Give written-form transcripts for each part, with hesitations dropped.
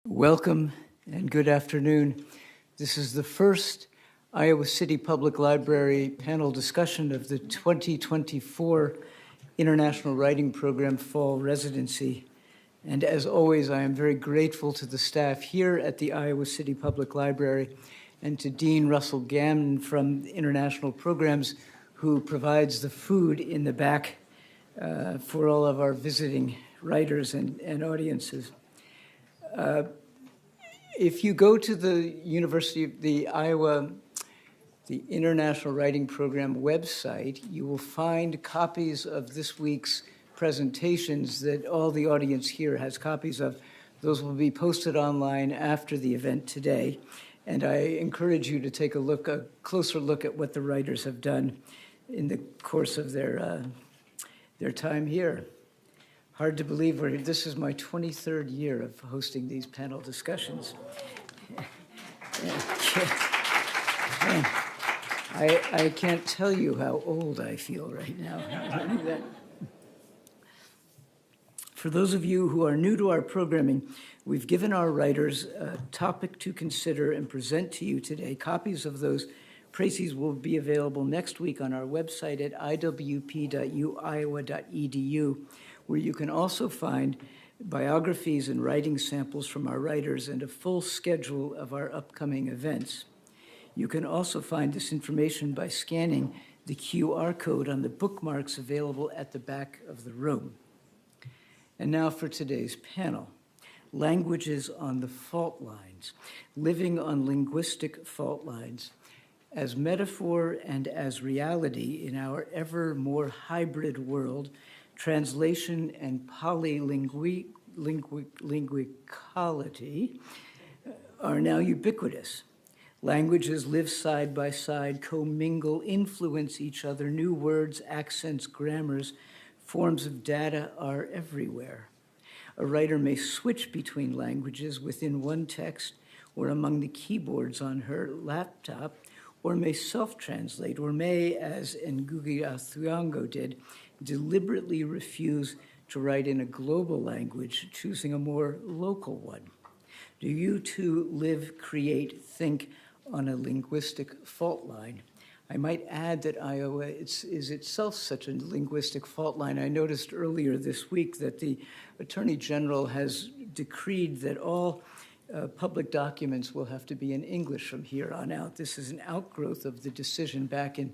Welcome and good afternoon. This is the first Iowa City Public Library panel discussion of the 2024 International Writing Program Fall Residency. And as always, I am very grateful to the staff here at the Iowa City Public Library and to Dean Russell Gammon from International Programs, who provides the food in the back for all of our visiting writers and audiences. If you go to the University of the International Writing Program website, you will find copies of this week's presentations that all the audience here has copies of. Those will be posted online after the event today. And I encourage you to take a closer look at what the writers have done in the course of their time here. Hard to believe this is my 23rd year of hosting these panel discussions. I can't tell you how old I feel right now. For those of you who are new to our programming, we've given our writers a topic to consider and present to you today. Copies of those précis will be available next week on our website at iwp.uiowa.edu, where you can also find biographies and writing samples from our writers and a full schedule of our upcoming events. You can also find this information by scanning the QR code on the bookmarks available at the back of the room. And now for today's panel, Languages on the Fault Lines, Living on Linguistic Fault Lines, as metaphor and as reality in our ever more hybrid world. Translation and polylinguicality are now ubiquitous. Languages live side by side, commingle, influence each other. New words, accents, grammars, forms of data are everywhere. A writer may switch between languages within one text or among the keyboards on her laptop, or may self-translate, or may, as Ngugi Athiango did, deliberately refuse to write in a global language, choosing a more local one. Do you too live, create, think on a linguistic fault line? I might add that Iowa is itself such a linguistic fault line. I noticed earlier this week that the Attorney General has decreed that all public documents will have to be in English from here on out. This is an outgrowth of the decision back in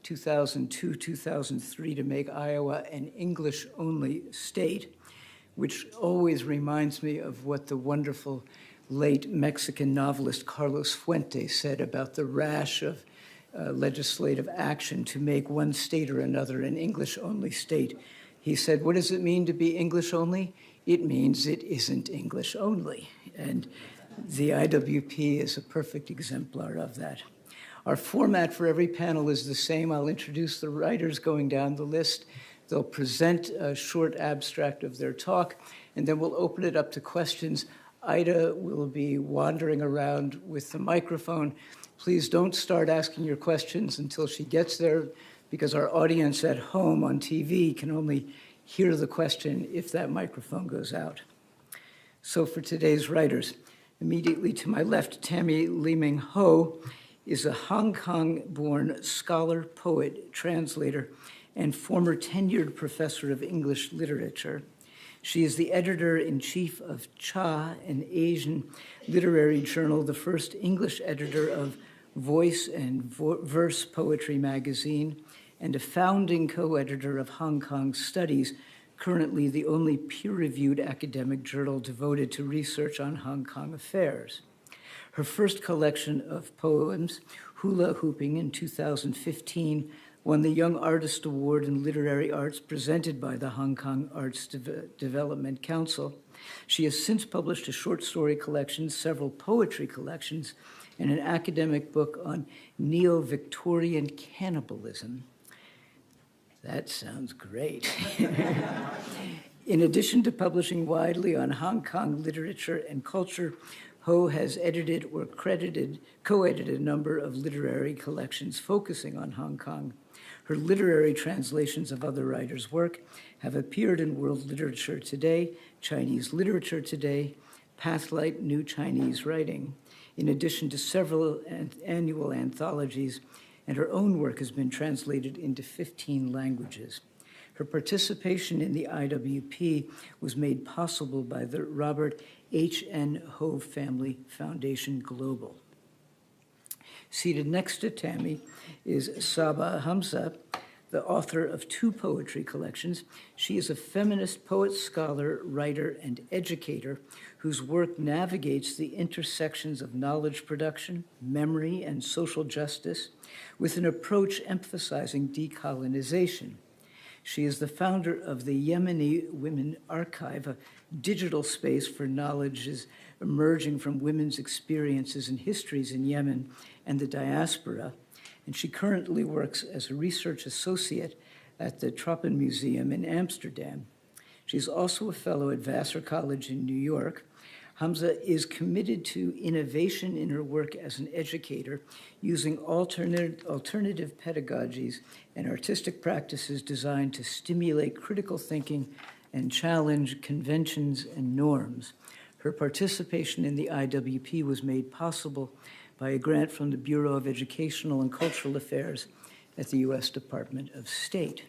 2002, 2003 to make Iowa an English-only state, which always reminds me of what the wonderful late Mexican novelist Carlos Fuentes said about the rash of legislative action to make one state or another an English-only state. He said, what does it mean to be English-only? It means it isn't English-only. And the IWP is a perfect exemplar of that. Our format for every panel is the same. I'll introduce the writers going down the list. They'll present a short abstract of their talk, and then we'll open it up to questions. Ida will be wandering around with the microphone. Please don't start asking your questions until she gets there, because our audience at home on TV can only hear the question if that microphone goes out. So for today's writers, immediately to my left, Tammy Lai-Ming Ho is a Hong Kong-born scholar, poet, translator, and former tenured professor of English literature. She is the editor-in-chief of Cha, an Asian literary journal, the first English editor of Voice and Verse Poetry magazine, and a founding co-editor of Hong Kong Studies, currently the only peer-reviewed academic journal devoted to research on Hong Kong affairs. Her first collection of poems, Hula Hooping, in 2015, won the Young Artist Award in Literary Arts presented by the Hong Kong Arts Development Council. She has since published a short story collection, several poetry collections, and an academic book on neo-Victorian cannibalism. That sounds great. In addition to publishing widely on Hong Kong literature and culture, Ho has edited or co-edited a number of literary collections focusing on Hong Kong. Her literary translations of other writers' work have appeared in World Literature Today, Chinese Literature Today, Pathlight New Chinese Writing, in addition to several annual anthologies, and her own work has been translated into 15 languages. Her participation in the IWP was made possible by the Robert H.N. Ho Family Foundation Global. Seated next to Tammy is Saba Hamzah, the author of 2 poetry collections. She is a feminist poet, scholar, writer, and educator whose work navigates the intersections of knowledge production, memory, and social justice with an approach emphasizing decolonization. She is the founder of the Yemeni Women Archive, a digital space for knowledges emerging from women's experiences and histories in Yemen and the diaspora. And she currently works as a research associate at the Tropen Museum in Amsterdam. She's also a fellow at Vassar College in New York. Hamzah is committed to innovation in her work as an educator, using alternative pedagogies and artistic practices designed to stimulate critical thinking and challenge conventions and norms. Her participation in the IWP was made possible by a grant from the Bureau of Educational and Cultural Affairs at the U.S. Department of State.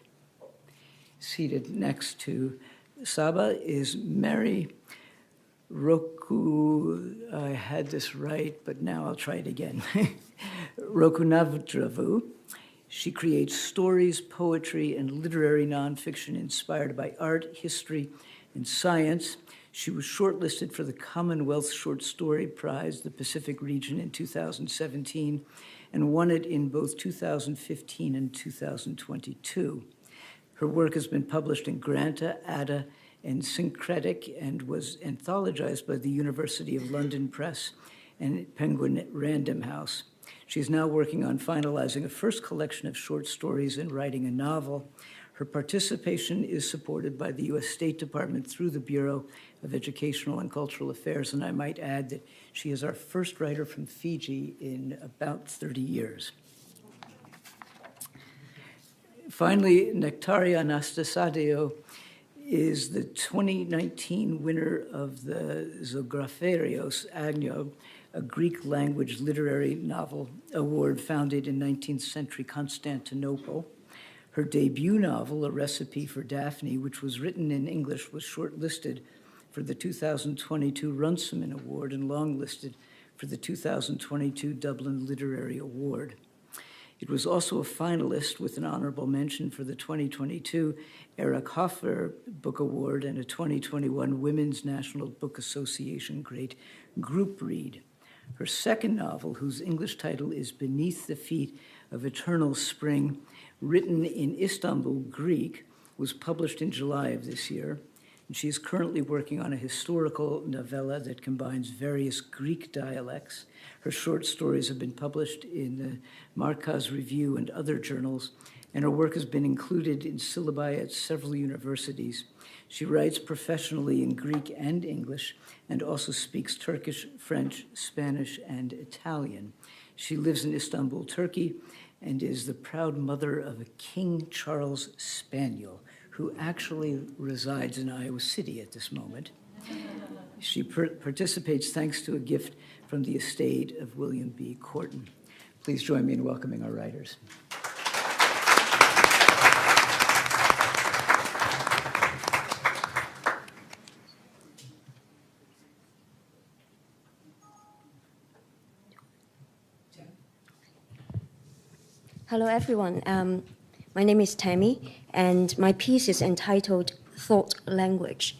Seated next to Saba is Mary Roku, I had this right, but now I'll try it again. Rokunavdravu. She creates stories, poetry, and literary nonfiction inspired by art, history, and science. She was shortlisted for the Commonwealth Short Story Prize, the Pacific region, in 2017, and won it in both 2015 and 2022. Her work has been published in Granta, Ada, and Syncretic, and was anthologized by the University of London Press and Penguin Random House. She's now working on finalizing a first collection of short stories and writing a novel. Her participation is supported by the U.S. State Department through the Bureau of Educational and Cultural Affairs, and I might add that she is our first writer from Fiji in about 30 years. Finally, Nectaria Anastasiou is the 2019 winner of the Zographerios Agno, a Greek language literary novel award founded in 19th century Constantinople. Her debut novel, A Recipe for Daphne, which was written in English, was shortlisted for the 2022 Runciman Award and longlisted for the 2022 Dublin Literary Award. It was also a finalist with an honorable mention for the 2022 Eric Hoffer Book Award and a 2021 Women's National Book Association Great Group Read. Her second novel, whose English title is Beneath the Feet of Eternal Spring, written in Istanbul, Greek, was published in July of this year. And she is currently working on a historical novella that combines various Greek dialects. Her short stories have been published in the Markaz Review and other journals, and her work has been included in syllabi at several universities. She writes professionally in Greek and English, and also speaks Turkish, French, Spanish, and Italian. She lives in Istanbul, Turkey, and is the proud mother of a King Charles Spaniel, who actually resides in Iowa City at this moment. She participates thanks to a gift from the estate of William B. Corton. Please join me in welcoming our writers. Hello, everyone. My name is Tammy, and my piece is entitled Thought Language.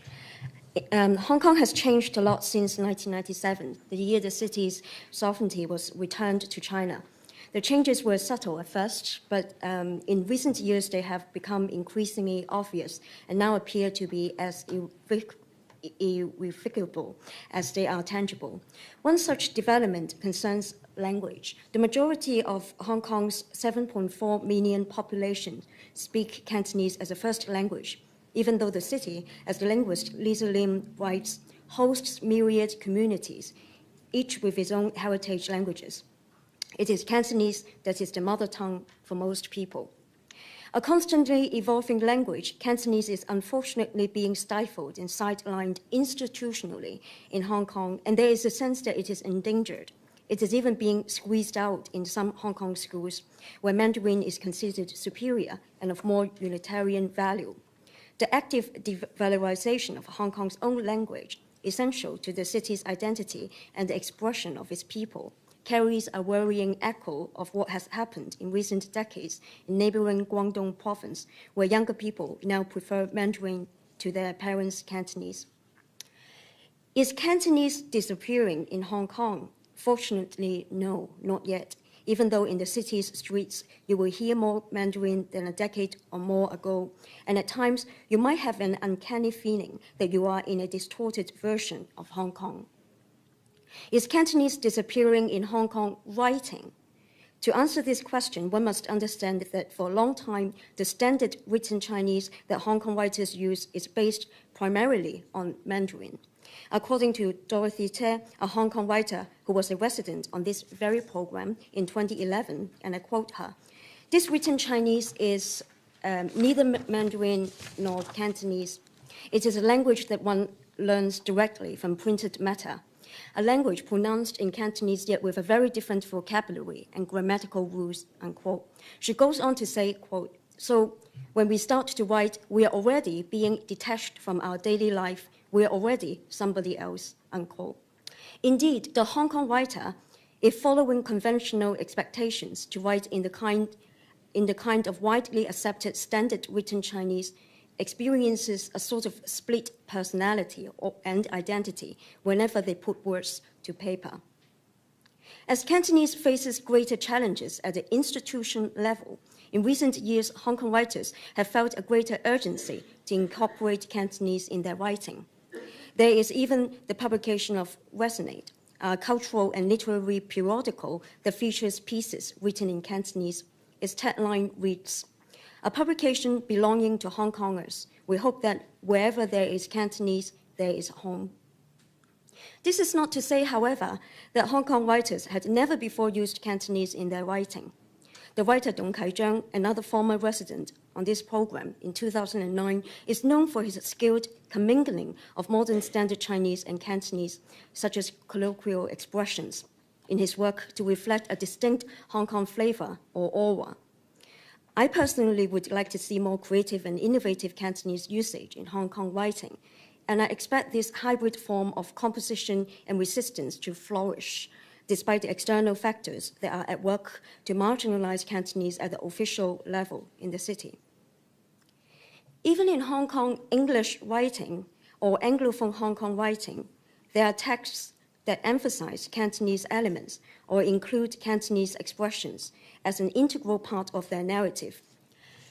Hong Kong has changed a lot since 1997, the year the city's sovereignty was returned to China. The changes were subtle at first, but in recent years they have become increasingly obvious and now appear to be as irrefutable as they are tangible. One such development concerns language. The majority of Hong Kong's 7.4 million population speak Cantonese as a first language, even though the city, as the linguist Lisa Lim writes, hosts myriad communities, each with its own heritage languages. It is Cantonese that is the mother tongue for most people. A constantly evolving language, Cantonese is unfortunately being stifled and sidelined institutionally in Hong Kong, and there is a sense that it is endangered. It is even being squeezed out in some Hong Kong schools, where Mandarin is considered superior and of more utilitarian value. The active devalorization of Hong Kong's own language, essential to the city's identity and the expression of its people, carries a worrying echo of what has happened in recent decades in neighboring Guangdong province, where younger people now prefer Mandarin to their parents' Cantonese. Is Cantonese disappearing in Hong Kong? Fortunately, no, not yet, even though in the city's streets you will hear more Mandarin than a decade or more ago, and at times you might have an uncanny feeling that you are in a distorted version of Hong Kong. Is Cantonese disappearing in Hong Kong writing? To answer this question, one must understand that for a long time, the standard written Chinese that Hong Kong writers use is based primarily on Mandarin. According to Dorothy Te, a Hong Kong writer who was a resident on this very program in 2011, and I quote her, "This written Chinese is neither Mandarin nor Cantonese. It is a language that one learns directly from printed matter, a language pronounced in Cantonese yet with a very different vocabulary and grammatical rules," unquote. She goes on to say, quote, "So when we start to write, we are already being detached from our daily life. We are already somebody else," unquote. Indeed, the Hong Kong writer, if following conventional expectations to write in the kind of widely accepted standard written Chinese, experiences a sort of split personality and identity whenever they put words to paper. As Cantonese faces greater challenges at the institution level, in recent years, Hong Kong writers have felt a greater urgency to incorporate Cantonese in their writing. There is even the publication of Resonate, a cultural and literary periodical that features pieces written in Cantonese. Its tagline reads, "A publication belonging to Hong Kongers. We hope that wherever there is Cantonese, there is home." This is not to say, however, that Hong Kong writers had never before used Cantonese in their writing. The writer Dong Kai-zhang, another former resident on this program in 2009, is known for his skilled commingling of modern standard Chinese and Cantonese, such as colloquial expressions, in his work to reflect a distinct Hong Kong flavor or aura. I personally would like to see more creative and innovative Cantonese usage in Hong Kong writing, and I expect this hybrid form of composition and resistance to flourish, despite the external factors that are at work to marginalize Cantonese at the official level in the city. Even in Hong Kong English writing or Anglophone Hong Kong writing, there are texts that emphasize Cantonese elements or include Cantonese expressions as an integral part of their narrative.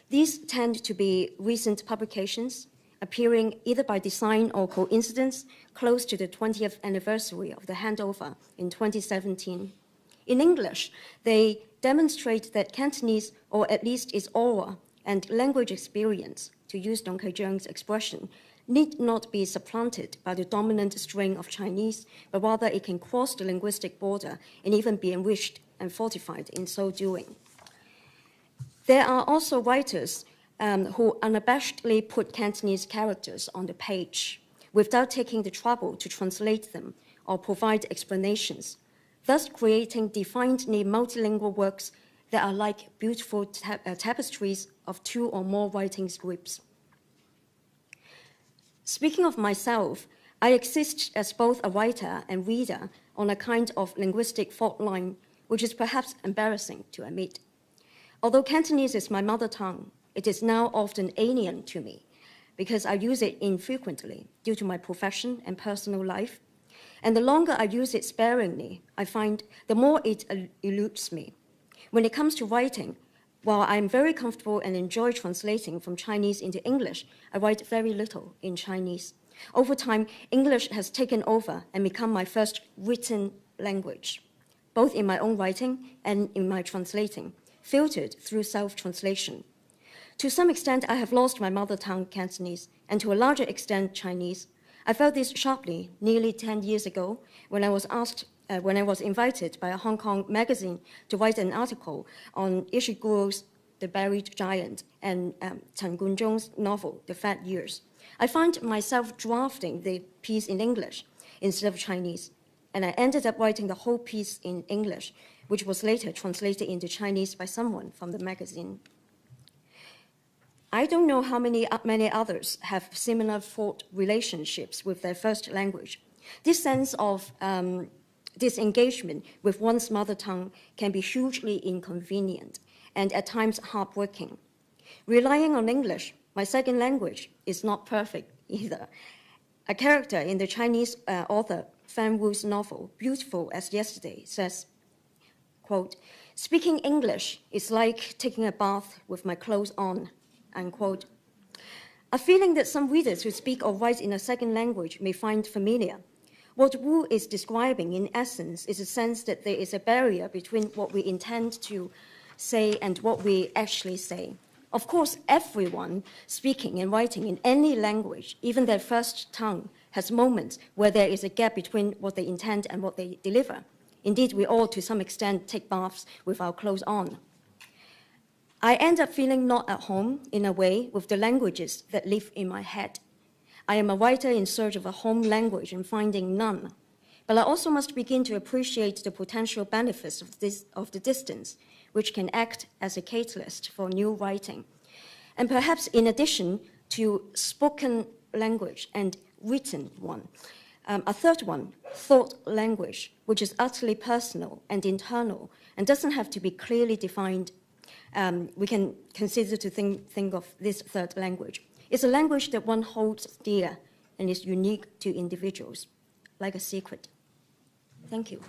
These tend to be recent publications, appearing either by design or coincidence close to the 20th anniversary of the handover in 2017. In English, they demonstrate that Cantonese, or at least its aura and language experience, to use Dong Kai-zhang's expression, need not be supplanted by the dominant strain of Chinese, but rather it can cross the linguistic border and even be enriched and fortified in so doing. There are also writers who unabashedly put Cantonese characters on the page without taking the trouble to translate them or provide explanations, thus creating definedly multilingual works that are like beautiful tapestries of two or more writing scripts. Speaking of myself, I exist as both a writer and reader on a kind of linguistic fault line, which is perhaps embarrassing to admit. Although Cantonese is my mother tongue, it is now often alien to me because I use it infrequently due to my profession and personal life. And the longer I use it sparingly, I find the more it eludes me. When it comes to writing, while I'm very comfortable and enjoy translating from Chinese into English, I write very little in Chinese. Over time, English has taken over and become my first written language, both in my own writing and in my translating, filtered through self-translation. To some extent, I have lost my mother tongue, Cantonese, and to a larger extent, Chinese. I felt this sharply nearly 10 years ago when I was invited by a Hong Kong magazine to write an article on Ishiguro's The Buried Giant, and Chen Gunzhong's novel, The Fat Years. I found myself drafting the piece in English instead of Chinese, and I ended up writing the whole piece in English, which was later translated into Chinese by someone from the magazine. I don't know how many others have similar fraught relationships with their first language. This sense of disengagement with one's mother tongue can be hugely inconvenient and at times heartbreaking. Relying on English, my second language, is not perfect either. A character in the Chinese author Fan Wu's novel, Beautiful as Yesterday, says, quote, "Speaking English is like taking a bath with my clothes on," unquote. A feeling that some readers who speak or write in a second language may find familiar. What Wu is describing, in essence, is a sense that there is a barrier between what we intend to say and what we actually say. Of course, everyone speaking and writing in any language, even their first tongue, has moments where there is a gap between what they intend and what they deliver. Indeed, we all, to some extent, take baths with our clothes on. I end up feeling not at home, in a way, with the languages that live in my head. I am a writer in search of a home language and finding none. But I also must begin to appreciate the potential benefits of the distance, which can act as a catalyst for new writing. And perhaps in addition to spoken language and written one, a third one, thought language, which is utterly personal and internal and doesn't have to be clearly defined. We can consider to think of this third language. It's a language that one holds dear and is unique to individuals, like a secret. Thank you.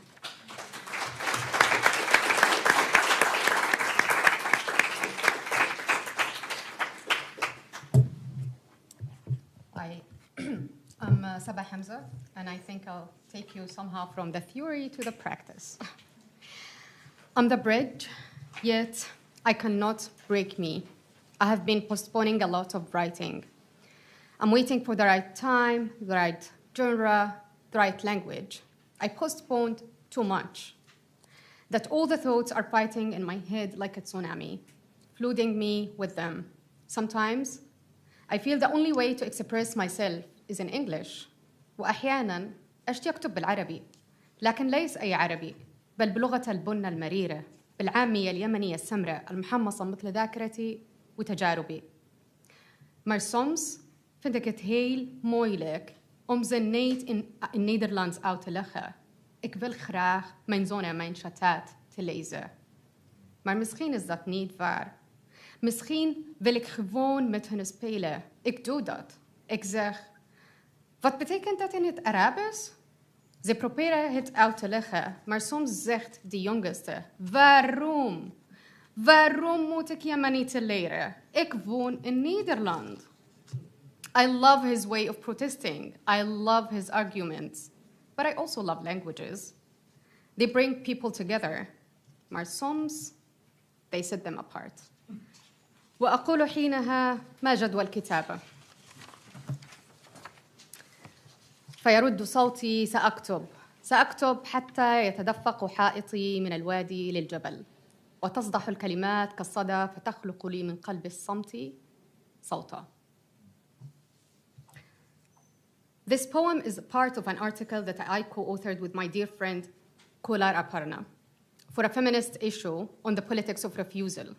Hi, I'm Saba Hamzah, and I think I'll take you somehow from the theory to the practice. I'm the bridge, yet I cannot break me. I have been postponing a lot of writing. I'm waiting for the right time, the right genre, the right language. I postponed too much, that all the thoughts are fighting in my head like a tsunami, flooding me with them. Sometimes I feel the only way to express myself is in English. وأحياناً أشتي أكتب بالعربي، لكن ليس أي عربي، بل بلغة البنة المريرة، بالعامية اليمنية السمراء المحمصة مثل ذاكرتي وتجاربي. Maar soms vind ik het heel moeilijk om ze niet in Nederlands uit te leggen. Ik wil graag mijn zoon en mijn chataat te lezen. Maar misschien is dat niet waar. Misschien wil ik gewoon met hen spelen. Ik doe dat. Ik zeg, wat betekent dat in het Arabisch? Ze proberen het uit te leggen, maar soms zegt de jongste, waarom? Waarom moet ik Yemeni te leren? Ik woon in Nederland. I love his way of protesting. I love his arguments. But I also love languages. They bring people together. Maar soms, they set them apart. وأقول حينها ما جدوى الكتابة؟ فيرد صوتي سأكتب حتى يتدفق حائطي من الوادي للجبل وتصدح الكلمات كالصدى فتخلق لي من قلب الصمت صوتا. This poem is part of an article that I co-authored with my dear friend Kolar Aparna for a feminist issue on the politics of refusal.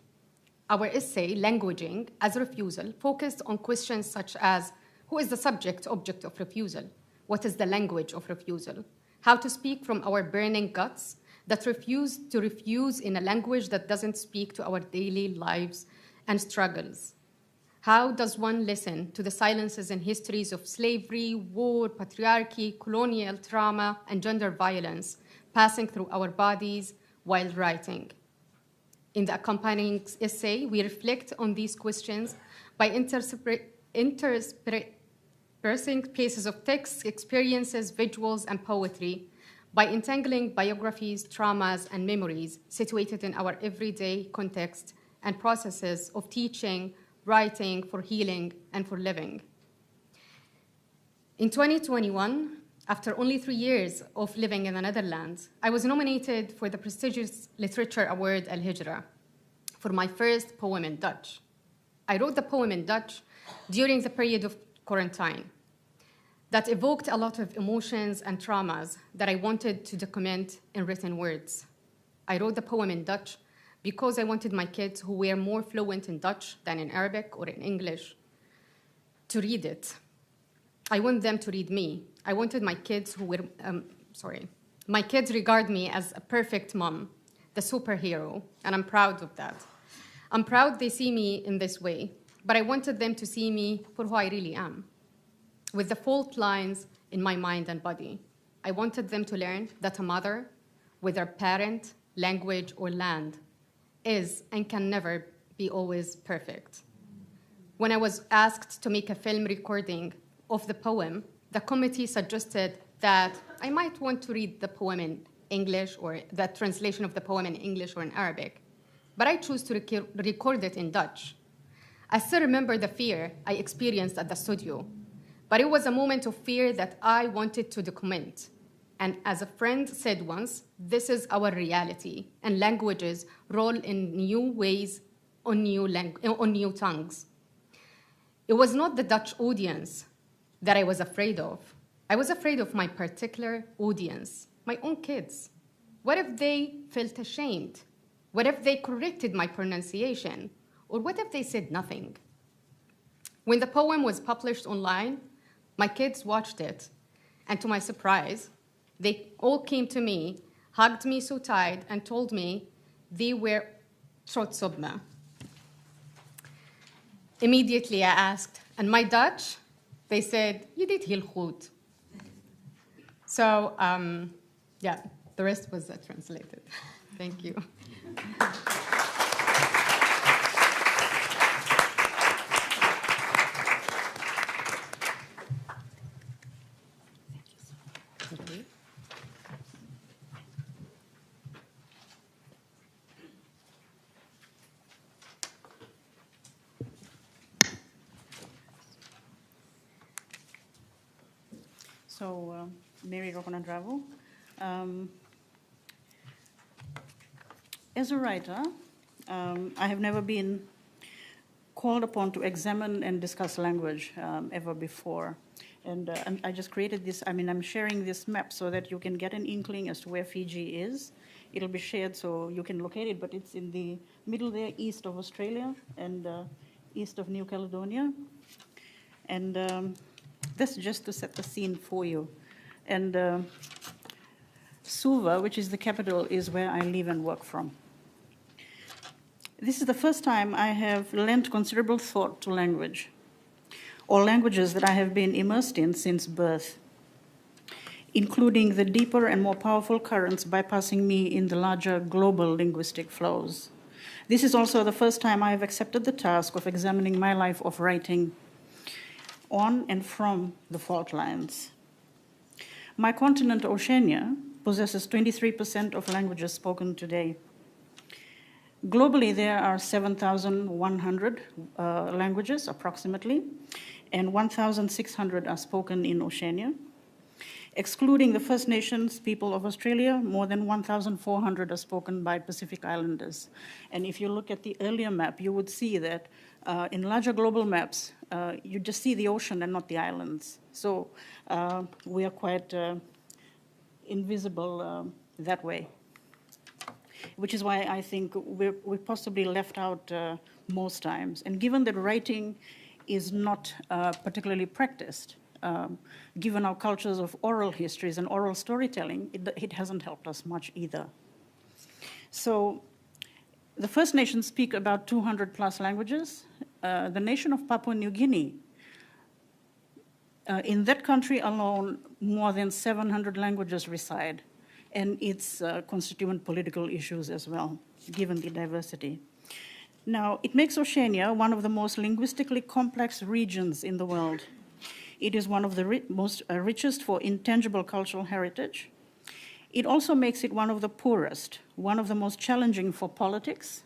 Our essay, Languaging as Refusal, focused on questions such as who is the subject-object of refusal? What is the language of refusal? How to speak from our burning guts that refuse to refuse in a language that doesn't speak to our daily lives and struggles? How does one listen to the silences and histories of slavery, war, patriarchy, colonial trauma, and gender violence passing through our bodies while writing? In the accompanying essay, we reflect on these questions by interspersing pieces of text, experiences, visuals, and poetry, by entangling biographies, traumas, and memories situated in our everyday context and processes of teaching, writing, for healing, and for living. In 2021, after only 3 years of living in the Netherlands, I was nominated for the prestigious literature award Al Hijra for my first poem in Dutch. I wrote the poem in Dutch during the period of quarantine that evoked a lot of emotions and traumas that I wanted to document in written words. I wrote the poem in Dutch because I wanted my kids who were more fluent in Dutch than in Arabic or in English to read it. I want them to read me. I wanted my kids who were, my kids regard me as a perfect mom, the superhero, and I'm proud of that. I'm proud they see me in this way, but I wanted them to see me for who I really am, with the fault lines in my mind and body. I wanted them to learn that a mother, whether parent, language, or land, is and can never be always perfect. When I was asked to make a film recording of the poem, the committee suggested that I might want to read the poem in English or the translation of the poem in English or in Arabic, but I chose to record it in Dutch. I still remember the fear I experienced at the studio, but it was a moment of fear that I wanted to document. And as a friend said once, this is our reality, and languages roll in new ways on new tongues. It was not the Dutch audience that I was afraid of. I was afraid of my particular audience, my own kids. What if they felt ashamed? What if they corrected my pronunciation? Or what if they said nothing? When the poem was published online, my kids watched it, and to my surprise, they all came to me, hugged me so tight, and told me they were trots op me. Immediately I asked, and my Dutch? They said, "Je deed heel goed." So, yeah, the rest was translated. Thank you. So, Mary Rokonadravo. As a writer, I have never been called upon to examine and discuss language ever before. And I just created this, I'm sharing this map so that you can get an inkling as to where Fiji is. It'll be shared so you can locate it, but it's in the middle there, east of Australia and east of New Caledonia. And that's just to set the scene for you. And Suva, which is the capital, is where I live and work from. This is the first time I have lent considerable thought to language, or languages that I have been immersed in since birth, including the deeper and more powerful currents bypassing me in the larger global linguistic flows. This is also the first time I have accepted the task of examining my life of writing on and from the fault lines. My continent, Oceania, possesses 23% of languages spoken today. Globally, there are 7,100 languages, approximately, and 1,600 are spoken in Oceania. Excluding the First Nations people of Australia, more than 1,400 are spoken by Pacific Islanders. And if you look at the earlier map, you would see that in larger global maps, you just see the ocean and not the islands. So we are quite invisible that way, which is why I think we're possibly left out most times. And given that writing is not particularly practiced, given our cultures of oral histories and oral storytelling, it hasn't helped us much either. So the First Nations speak about 200 plus languages. The nation of Papua New Guinea, in that country alone, more than 700 languages reside, and its constituent political issues as well, given the diversity. Now, it makes Oceania one of the most linguistically complex regions in the world. It is one of the most richest for intangible cultural heritage. It also makes it one of the poorest, one of the most challenging for politics,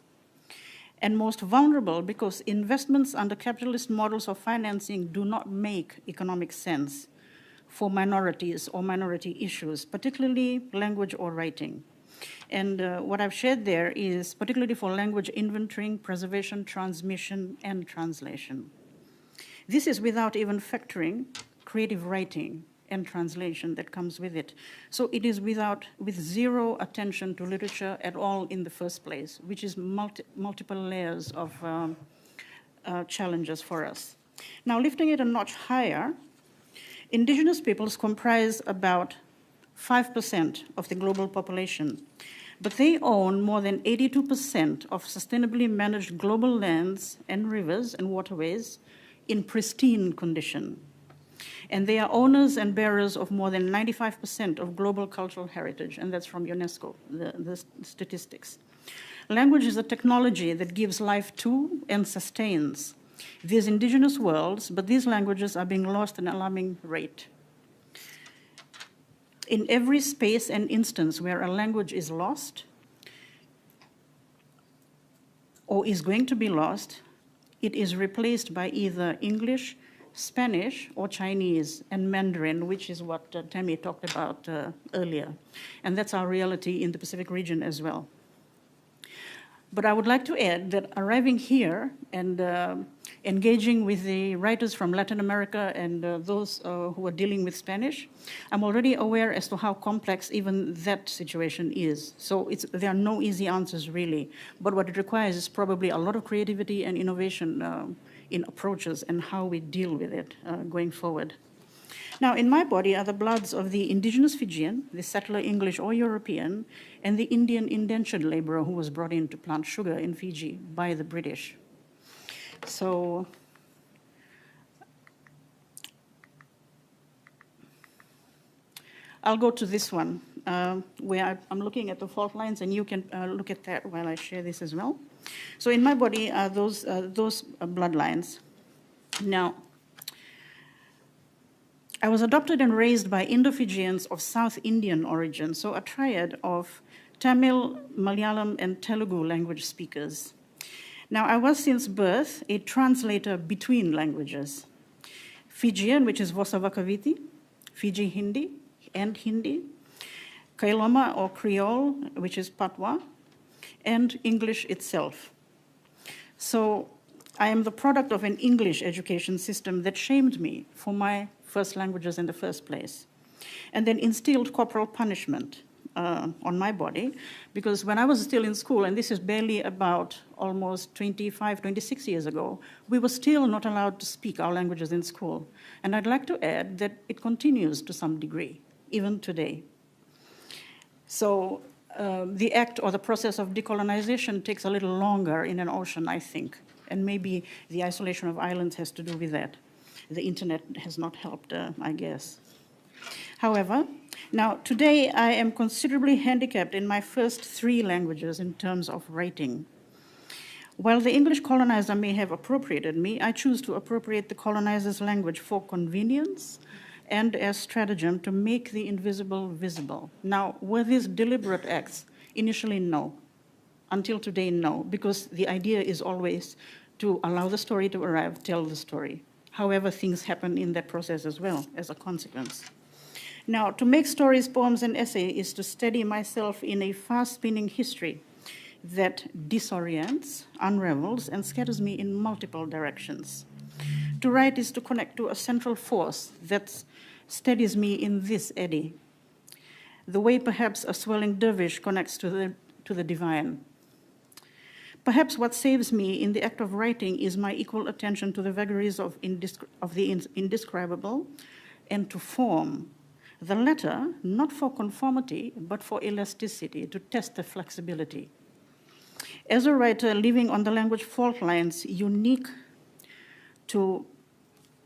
and most vulnerable because investments under capitalist models of financing do not make economic sense for minorities or minority issues, particularly language or writing. And what I've shared there is particularly for language inventorying, preservation, transmission, and translation. This is without even factoring creative writing and translation that comes with it. So it is with zero attention to literature at all in the first place, which is multiple layers of challenges for us. Now, lifting it a notch higher, indigenous peoples comprise about 5% of the global population, but they own more than 82% of sustainably managed global lands and rivers and waterways in pristine condition. And they are owners and bearers of more than 95% of global cultural heritage, and that's from UNESCO, the statistics. Language is a technology that gives life to and sustains these indigenous worlds, but these languages are being lost at an alarming rate. In every space and instance where a language is lost or is going to be lost, it is replaced by either English, Spanish, or Chinese, and Mandarin, which is what Tammy talked about earlier. And that's our reality in the Pacific region as well. But I would like to add that arriving here and engaging with the writers from Latin America and those who are dealing with Spanish, I'm already aware as to how complex even that situation is. So there are no easy answers, really. But what it requires is probably a lot of creativity and innovation in approaches and how we deal with it going forward. Now, in my body are the bloods of the indigenous Fijian, the settler English or European, and the Indian indentured laborer who was brought in to plant sugar in Fiji by the British. So I'll go to this one, where I'm looking at the fault lines, and you can look at that while I share this as well. So in my body are those bloodlines. Now, I was adopted and raised by Indo-Fijians of South Indian origin, so a triad of Tamil, Malayalam, and Telugu language speakers. Now, I was since birth a translator between languages. Fijian, which is Vosavakaviti, Fiji Hindi and Hindi, Kailoma or Creole, which is Patwa, and English itself. So I am the product of an English education system that shamed me for my first languages in the first place, and then instilled corporal punishment on my body, because when I was still in school, and this is barely about almost 25, 26 years ago, we were still not allowed to speak our languages in school. And I'd like to add that it continues to some degree, even today. So the act or the process of decolonization takes a little longer in an ocean, I think, and maybe the isolation of islands has to do with that. The internet has not helped, I guess. However, now today I am considerably handicapped in my first 3 languages in terms of writing. While the English colonizer may have appropriated me, I choose to appropriate the colonizer's language for convenience and as stratagem to make the invisible visible. Now, were these deliberate acts? Initially, no. Until today, no, because the idea is always to allow the story to arrive, tell the story. However, things happen in that process as well, as a consequence. Now, to make stories, poems, and essay is to steady myself in a fast-spinning history that disorients, unravels, and scatters me in multiple directions. To write is to connect to a central force that steadies me in this eddy, the way perhaps a swelling dervish connects to the divine. Perhaps what saves me in the act of writing is my equal attention to the vagaries of the indescribable and to form. The latter, not for conformity, but for elasticity, to test the flexibility. As a writer living on the language fault lines unique to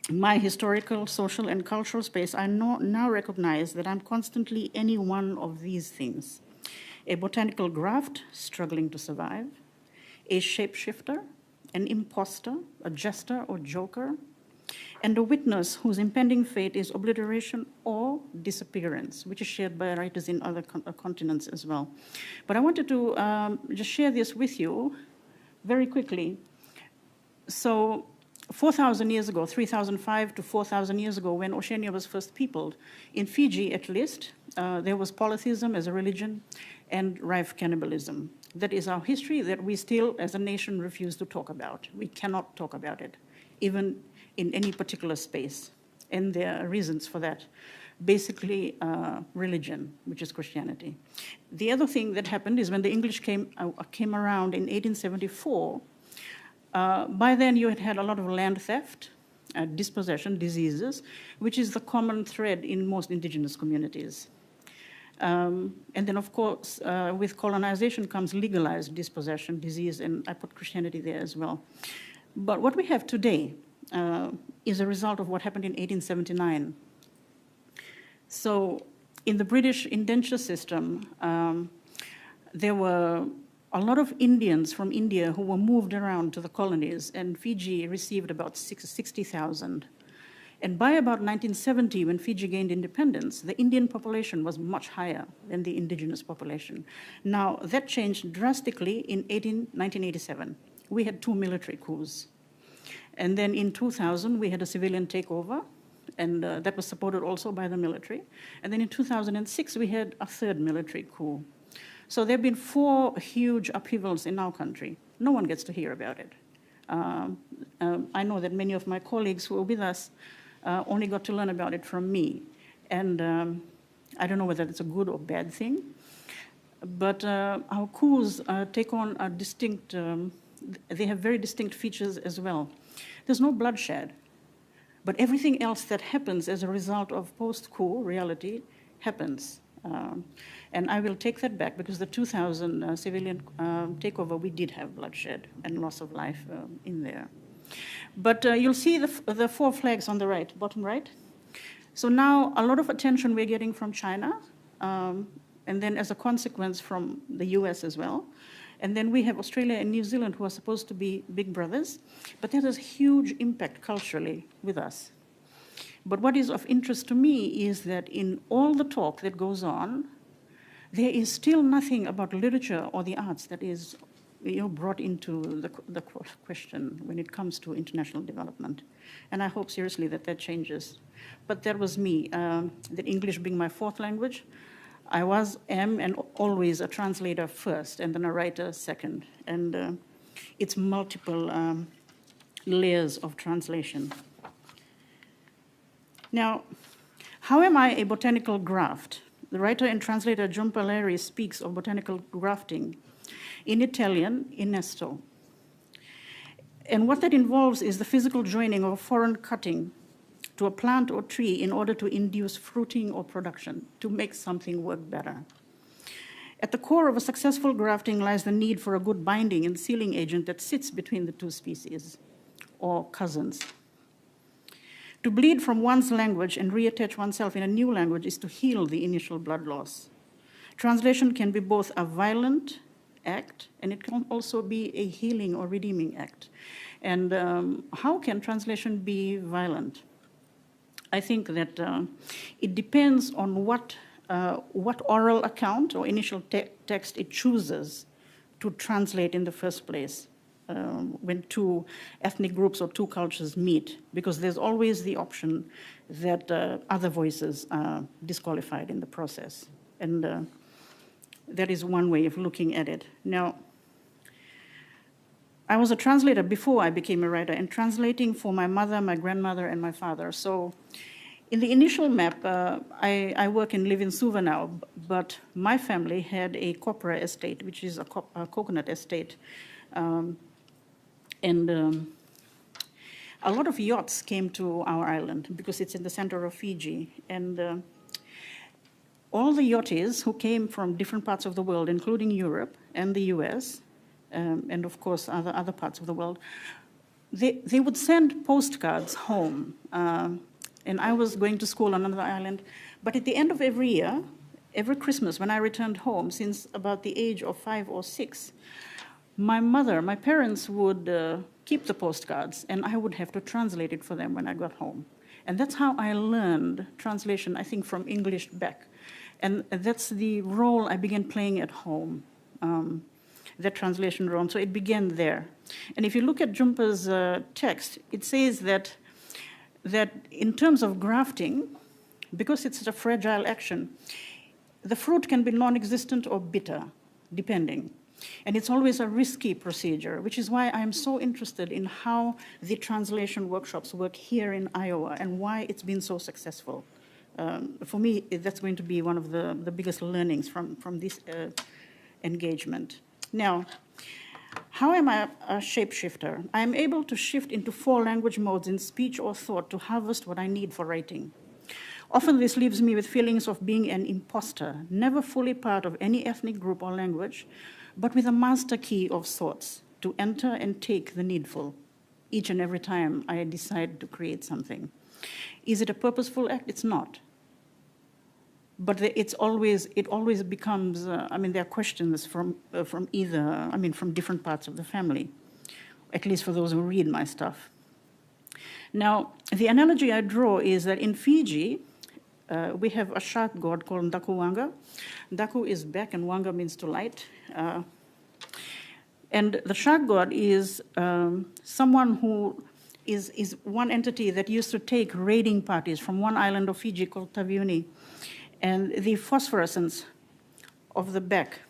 my historical, social, and cultural space, I now recognize that I'm constantly any one of these things. A botanical graft struggling to survive, a shapeshifter, an imposter, a jester or joker, and a witness whose impending fate is obliteration or disappearance, which is shared by writers in other continents as well. But I wanted to just share this with you very quickly. So 4,000 years ago, 3,005 to 4,000 years ago, when Oceania was first peopled, in Fiji at least, there was polytheism as a religion, and rife cannibalism. That is our history that we still, as a nation, refuse to talk about. We cannot talk about it, even in any particular space. And there are reasons for that. Basically, religion, which is Christianity. The other thing that happened is when the English came around in 1874, by then you had a lot of land theft, dispossession, diseases, which is the common thread in most indigenous communities. And then, of course, with colonization comes legalized dispossession, disease, and I put Christianity there as well. But what we have today is a result of what happened in 1879. So in the British indenture system, there were a lot of Indians from India who were moved around to the colonies, and Fiji received about 60,000. And by about 1970, when Fiji gained independence, the Indian population was much higher than the indigenous population. Now, that changed drastically in 1987. We had 2 military coups. And then in 2000, we had a civilian takeover, and that was supported also by the military. And then in 2006, we had a 3rd military coup. So there have been 4 huge upheavals in our country. No one gets to hear about it. I know that many of my colleagues who were with us only got to learn about it from me. And I don't know whether it's a good or bad thing. But our coups take on a distinct, they have very distinct features as well. There's no bloodshed. But everything else that happens as a result of post-coup reality happens. And I will take that back because the 2000 civilian takeover, we did have bloodshed and loss of life in there. But you'll see the 4 flags on the right, bottom right. So now a lot of attention we're getting from China, and then as a consequence from the US as well. And then we have Australia and New Zealand who are supposed to be big brothers, but that has a huge impact culturally with us. But what is of interest to me is that in all the talk that goes on, there is still nothing about literature or the arts that is brought into the question when it comes to international development. And I hope seriously that that changes. But that was me, that English being my 4th language, I am, and always a translator first, and then a writer second. And it's multiple layers of translation. Now, how am I a botanical graft? The writer and translator Jhumpa Lahiri speaks of botanical grafting in Italian, innesto. And what that involves is the physical joining of a foreign cutting to a plant or tree in order to induce fruiting or production, to make something work better. At the core of a successful grafting lies the need for a good binding and sealing agent that sits between the 2 species, or cousins. To bleed from one's language and reattach oneself in a new language is to heal the initial blood loss. Translation can be both a violent act, and it can also be a healing or redeeming act. And how can translation be violent? I think that it depends on what oral account or initial text it chooses to translate in the first place when 2 ethnic groups or 2 cultures meet, because there's always the option that other voices are disqualified in the process. And that is one way of looking at it. Now, I was a translator before I became a writer, and translating for my mother, my grandmother, and my father. So in the initial map, I work and live in Suva now, but my family had a copra estate, which is a coconut estate. A lot of yachts came to our island because it's in the center of Fiji. And all the yachties who came from different parts of the world, including Europe and the US, and of course other parts of the world, they would send postcards home. And I was going to school on another island. But at the end of every year, every Christmas when I returned home, since about the age of 5 or 6, my parents would keep the postcards, and I would have to translate it for them when I got home. And that's how I learned translation, I think, from English back. And that's the role I began playing at home, that translation role. So it began there. And if you look at Jhumpa's text, it says that in terms of grafting, because it's such a fragile action, the fruit can be non-existent or bitter, depending. And it's always a risky procedure, which is why I'm so interested in how the translation workshops work here in Iowa and why it's been so successful. For me, that's going to be one of the biggest learnings from this engagement. Now, how am I a shapeshifter? I am able to shift into 4 language modes in speech or thought to harvest what I need for writing. Often this leaves me with feelings of being an imposter, never fully part of any ethnic group or language, but with a master key of thoughts to enter and take the needful each and every time I decide to create something. Is it a purposeful act? It's not. But it always becomes, there are questions from different parts of the family, at least for those who read my stuff. Now, the analogy I draw is that in Fiji, we have a shark god called Ndaku Wanga. Ndaku is back and Wanga means to light. And the shark god is someone who is one entity that used to take raiding parties from one island of Fiji called Taviuni. And the phosphorescence of the back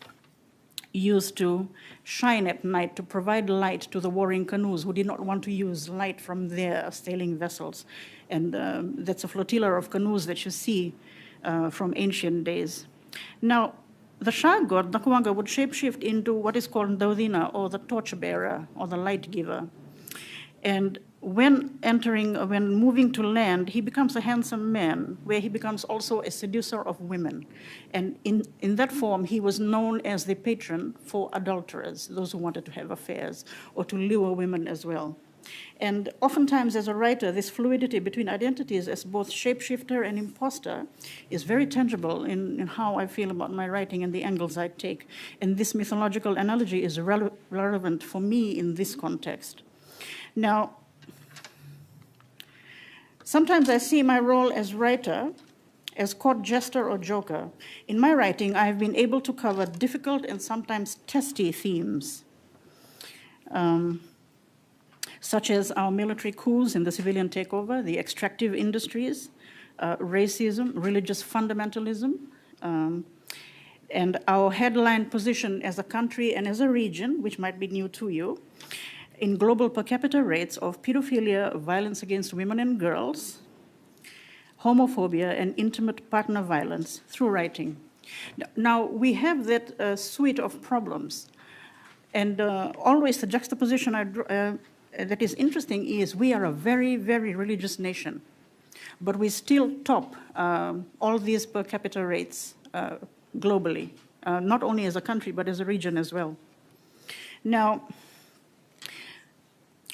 used to shine at night to provide light to the warring canoes who did not want to use light from their sailing vessels. And that's a flotilla of canoes that you see from ancient days. Now, the shark god, Ndakuwanga, would shapeshift into what is called Daudina, or the torchbearer, or the light giver. And when moving to land, he becomes a handsome man, where he becomes also a seducer of women. And in that form, he was known as the patron for adulterers, those who wanted to have affairs, or to lure women as well. And oftentimes, as a writer, this fluidity between identities as both shapeshifter and imposter is very tangible in how I feel about my writing and the angles I take. And this mythological analogy is relevant for me in this context. Now, sometimes I see my role as writer as court jester or joker. In my writing, I have been able to cover difficult and sometimes testy themes, such as our military coups and the civilian takeover, the extractive industries, racism, religious fundamentalism, and our headline position as a country and as a region, which might be new to you, in global per capita rates of pedophilia, violence against women and girls, homophobia, and intimate partner violence through writing. Now, we have that suite of problems. And always the juxtaposition that is interesting is we are a very, very religious nation, but we still top all these per capita rates globally, not only as a country, but as a region as well. Now,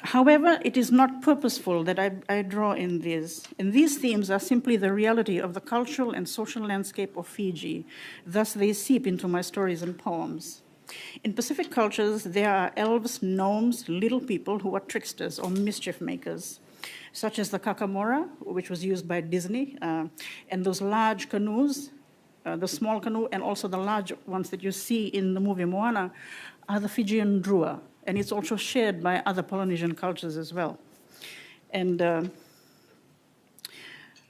however, it is not purposeful that I draw in these. And these themes are simply the reality of the cultural and social landscape of Fiji. Thus, they seep into my stories and poems. In Pacific cultures, there are elves, gnomes, little people who are tricksters or mischief makers, such as the kakamora, which was used by Disney, and those large canoes, the small canoe, and also the large ones that you see in the movie Moana, are the Fijian drua. And it's also shared by other Polynesian cultures as well. And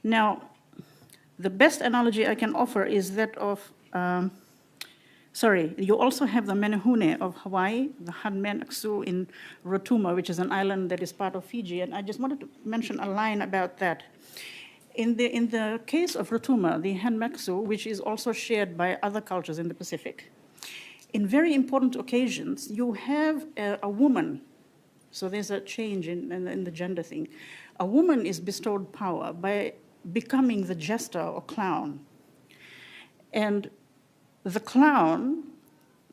now, the best analogy I can offer is that of, you also have the Menehune of Hawaii, the Hanmenaksu in Rotuma, which is an island that is part of Fiji. And I just wanted to mention a line about that. In the case of Rotuma, the Hanmenaksu, which is also shared by other cultures in the Pacific, in very important occasions, you have a woman, so there's a change in the gender thing. A woman is bestowed power by becoming the jester or clown. And the clown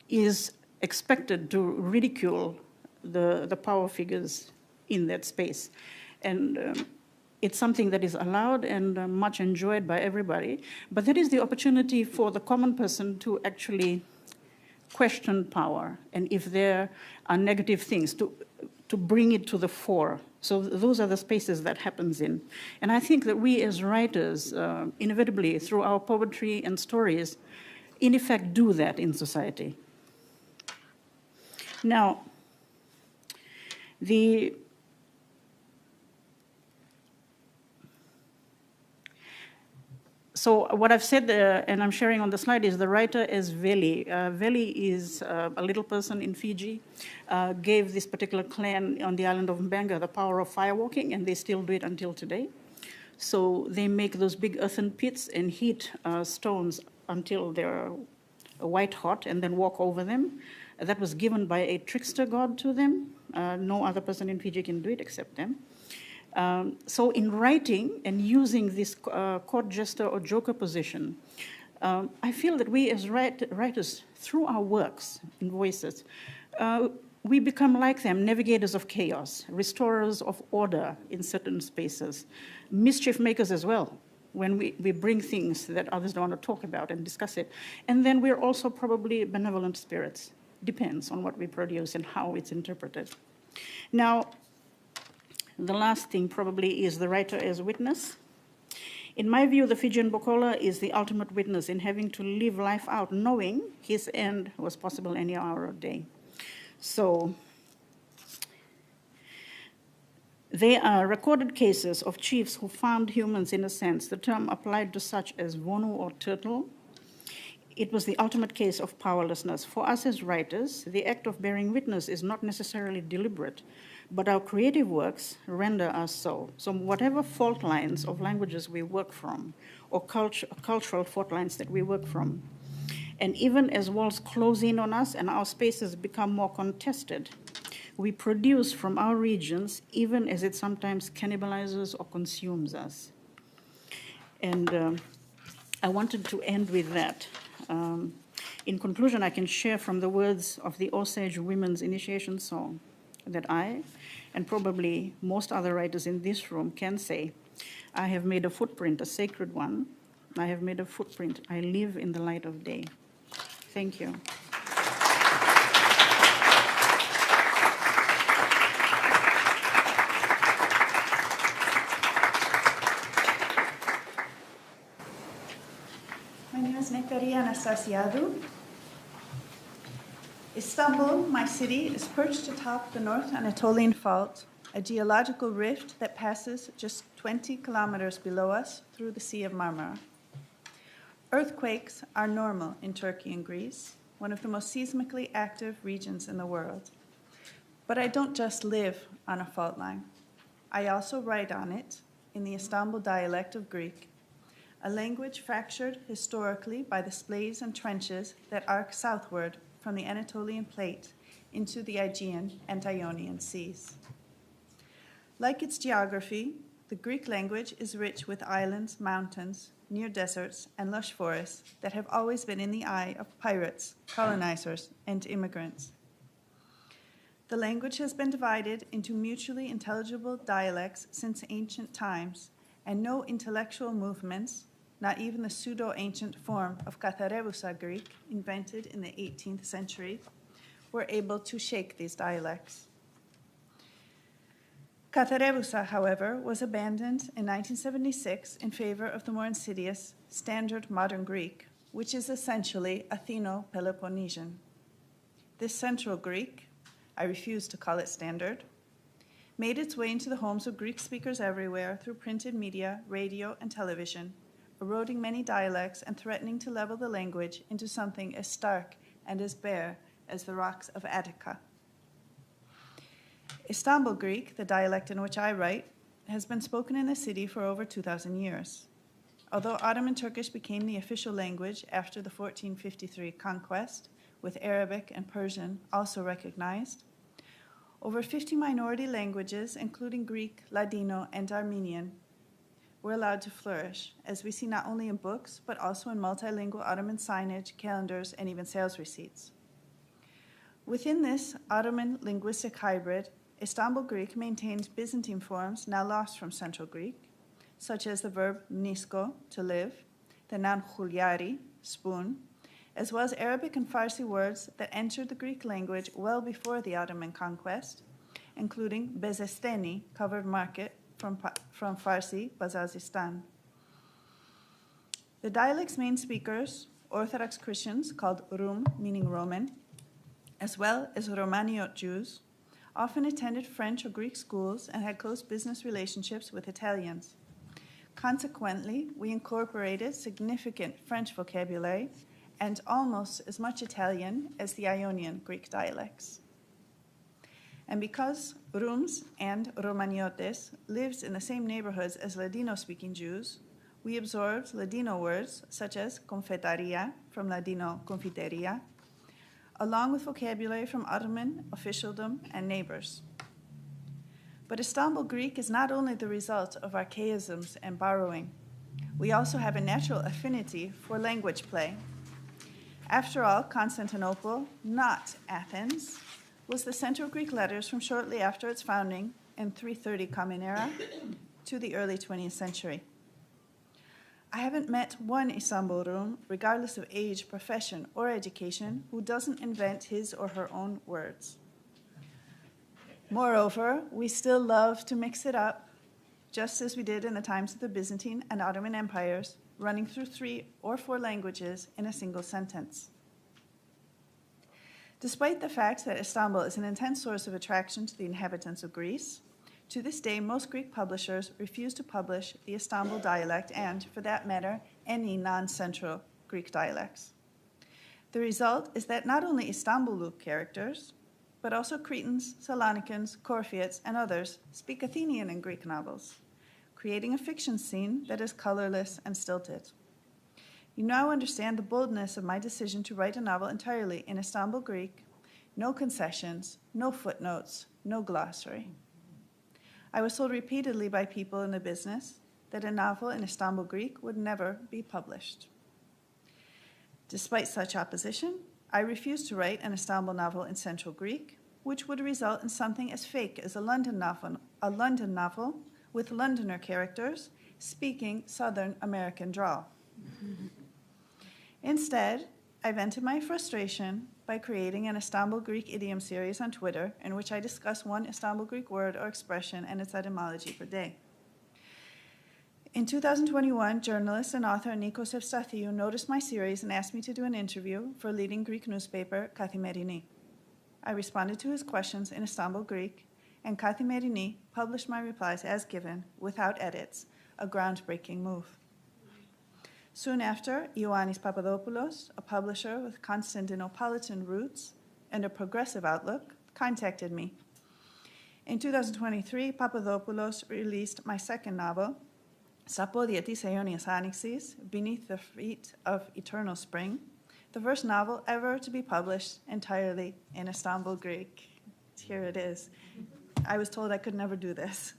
is expected to ridicule the power figures in that space. And it's something that is allowed and much enjoyed by everybody. But that is the opportunity for the common person to actually question power, and if there are negative things, to bring it to the fore. So those are the spaces that happens in. And I think that we as writers, inevitably, through our poetry and stories, in effect do that in society. Now, So what I've said, and I'm sharing on the slide, is the writer is Veli. Veli is a little person in Fiji, gave this particular clan on the island of Mbanga the power of firewalking, and they still do it until today. So they make those big earthen pits and heat stones until they're white hot and then walk over them. That was given by a trickster god to them. No other person in Fiji can do it except them. So in writing and using this court jester or joker position, I feel that we as writers, through our works and voices, we become like them, navigators of chaos, restorers of order in certain spaces, mischief makers as well, when we bring things that others don't want to talk about and discuss it. And then we're also probably benevolent spirits. Depends on what we produce and how it's interpreted. Now, the last thing probably is the writer as witness. In my view, the Fijian Bokola is the ultimate witness in having to live life out, knowing his end was possible any hour of day. So they are recorded cases of chiefs who farmed humans in a sense, the term applied to such as Vonu or turtle. It was the ultimate case of powerlessness. For us as writers, the act of bearing witness is not necessarily deliberate, but our creative works render us so. So whatever fault lines of languages we work from, or cultural fault lines that we work from, and even as walls close in on us and our spaces become more contested, we produce from our regions, even as it sometimes cannibalizes or consumes us. And I wanted to end with that. In conclusion, I can share from the words of the Osage Women's Initiation Song that I, and probably most other writers in this room, can say, I have made a footprint, a sacred one. I have made a footprint. I live in the light of day. Thank you. My name is Nekaria Anastasiadou. Istanbul, my city, is perched atop the North Anatolian Fault, a geological rift that passes just 20 kilometers below us through the Sea of Marmara. Earthquakes are normal in Turkey and Greece, one of the most seismically active regions in the world. But I don't just live on a fault line. I also write on it in the Istanbul dialect of Greek, a language fractured historically by the splays and trenches that arc southward from the Anatolian plate into the Aegean and Ionian seas. Like its geography, the Greek language is rich with islands, mountains, near deserts, and lush forests that have always been in the eye of pirates, colonizers, and immigrants. The language has been divided into mutually intelligible dialects since ancient times, and no intellectual movements, not even the pseudo-ancient form of Katharevusa Greek, invented in the 18th century, were able to shake these dialects. Katharevusa, however, was abandoned in 1976 in favor of the more insidious Standard Modern Greek, which is essentially Atheno-Peloponnesian. This Central Greek, I refuse to call it Standard, made its way into the homes of Greek speakers everywhere through printed media, radio, and television, eroding many dialects and threatening to level the language into something as stark and as bare as the rocks of Attica. Istanbul Greek, the dialect in which I write, has been spoken in the city for over 2,000 years. Although Ottoman Turkish became the official language after the 1453 conquest, with Arabic and Persian also recognized, over 50 minority languages, including Greek, Ladino, and Armenian, were allowed to flourish, as we see not only in books, but also in multilingual Ottoman signage, calendars, and even sales receipts. Within this Ottoman linguistic hybrid, Istanbul Greek maintained Byzantine forms now lost from Central Greek, such as the verb mnisko, to live, the noun khulyari, spoon, as well as Arabic and Farsi words that entered the Greek language well before the Ottoman conquest, including bezesteni, covered market, from Farsi, Bazazistan. The dialect's main speakers, Orthodox Christians called Rum, meaning Roman, as well as Romaniot Jews, often attended French or Greek schools and had close business relationships with Italians. Consequently, we incorporated significant French vocabulary and almost as much Italian as the Ionian Greek dialects. And because Rums and Romaniotes lived in the same neighborhoods as Ladino-speaking Jews, we absorbed Ladino words such as confeitaria, from Ladino confiteria, along with vocabulary from Ottoman, officialdom, and neighbors. But Istanbul Greek is not only the result of archaisms and borrowing. We also have a natural affinity for language play. After all, Constantinople, not Athens, was the center of Greek letters from shortly after its founding in 330 Common Era to the early 20th century. I haven't met one Istanbul Rum, regardless of age, profession, or education, who doesn't invent his or her own words. Moreover, we still love to mix it up, just as we did in the times of the Byzantine and Ottoman empires, running through 3 or 4 languages in a single sentence. Despite the fact that Istanbul is an intense source of attraction to the inhabitants of Greece, to this day, most Greek publishers refuse to publish the Istanbul dialect and, for that matter, any non-central Greek dialects. The result is that not only Istanbul characters, but also Cretans, Salonicans, Corphiates, and others speak Athenian in Greek novels, creating a fiction scene that is colorless and stilted. You now understand the boldness of my decision to write a novel entirely in Istanbul Greek, no concessions, no footnotes, no glossary. I was told repeatedly by people in the business that a novel in Istanbul Greek would never be published. Despite such opposition, I refused to write an Istanbul novel in Central Greek, which would result in something as fake as a London novel with Londoner characters speaking Southern American drawl. Instead, I vented my frustration by creating an Istanbul Greek idiom series on Twitter in which I discuss one Istanbul Greek word or expression and its etymology per day. In 2021, journalist and author Nikos Evstathiou noticed my series and asked me to do an interview for a leading Greek newspaper, Kathimerini. I responded to his questions in Istanbul Greek, and Kathimerini published my replies as given, without edits, a groundbreaking move. Soon after, Ioannis Papadopoulos, a publisher with Constantinopolitan roots and a progressive outlook, contacted me. In 2023, Papadopoulos released my second novel, Στα πόδια της αιώνιας άνοιξης, Beneath the Feet of Eternal Spring, the first novel ever to be published entirely in Istanbul Greek. Here it is. I was told I could never do this.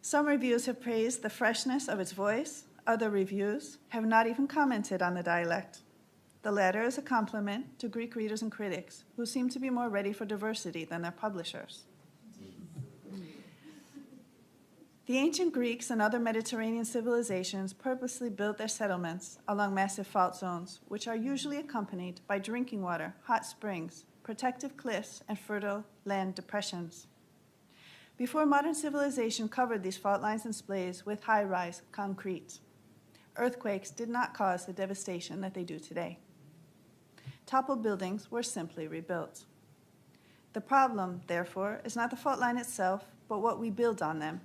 Some reviews have praised the freshness of its voice. Other reviews have not even commented on the dialect. The latter is a compliment to Greek readers and critics, who seem to be more ready for diversity than their publishers. The ancient Greeks and other Mediterranean civilizations purposely built their settlements along massive fault zones, which are usually accompanied by drinking water, hot springs, protective cliffs, and fertile land depressions. Before modern civilization covered these fault lines and splays with high-rise concrete, earthquakes did not cause the devastation that they do today. Toppled buildings were simply rebuilt. The problem, therefore, is not the fault line itself, but what we build on them.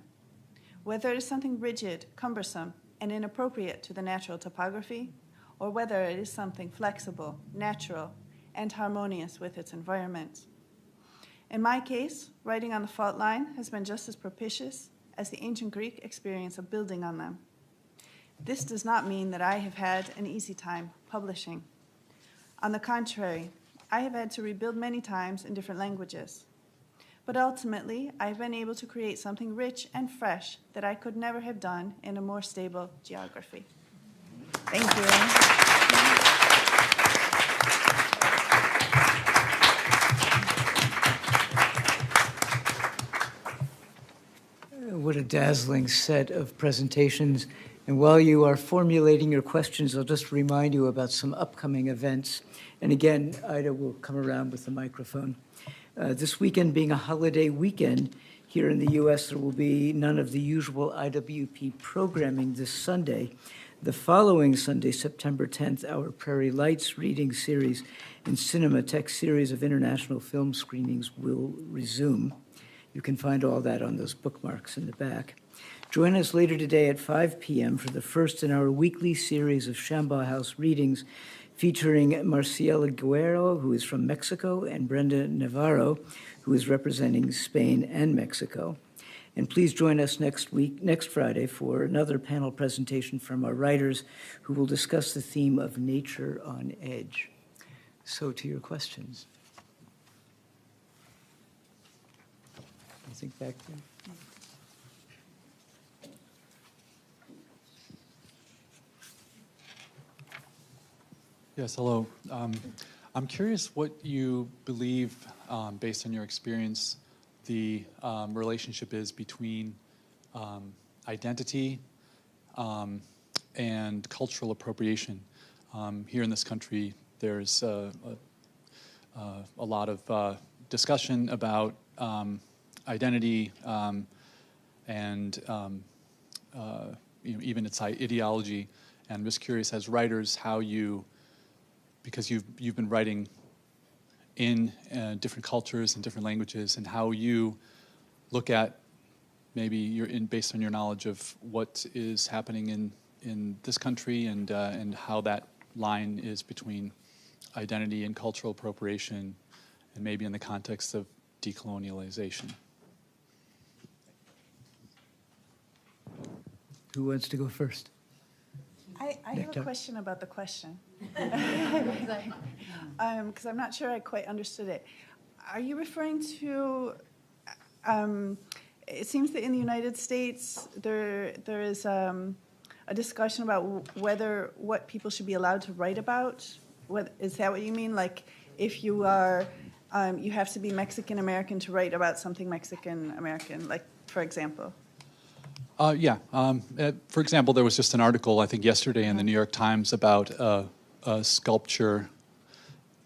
Whether it is something rigid, cumbersome, and inappropriate to the natural topography, or whether it is something flexible, natural, and harmonious with its environment. In my case, writing on the fault line has been just as propitious as the ancient Greek experience of building on them. This does not mean that I have had an easy time publishing. On the contrary, I have had to rebuild many times in different languages. But ultimately, I have been able to create something rich and fresh that I could never have done in a more stable geography. Thank you. What a dazzling set of presentations. And while you are formulating your questions, I'll just remind you about some upcoming events. And again, Ida will come around with the microphone. This weekend being a holiday weekend, here in the U.S., there will be none of the usual IWP programming this Sunday. The following Sunday, September 10th, our Prairie Lights reading series and Cinematheque series of international film screenings will resume. You can find all that on those bookmarks in the back. Join us later today at 5 p.m. for the first in our weekly series of Shambha House readings featuring Marciela Guerrero, who is from Mexico, and Brenda Navarro, who is representing Spain and Mexico. And please join us next Friday, for another panel presentation from our writers who will discuss the theme of nature on edge. So to your questions. I think back there. Yes, hello. I'm curious what you believe, based on your experience, the relationship is between identity and cultural appropriation. Here in this country, there's a lot of discussion about identity and even its ideology. And I'm just curious, as writers, how you, because you've been writing in different cultures and different languages, and how you look at maybe based on your knowledge of what is happening in this country, and how that line is between identity and cultural appropriation, and maybe in the context of decolonialization. Who wants to go first? I have a question about the question. Because I'm not sure I quite understood it. Are you referring to, it seems that in the United States there is a discussion about what people should be allowed to write about? Is that what you mean? Like if you are, you have to be Mexican American to write about something Mexican American, like for example? Yeah. For example, there was just an article, I think yesterday, in the New York Times about a sculpture,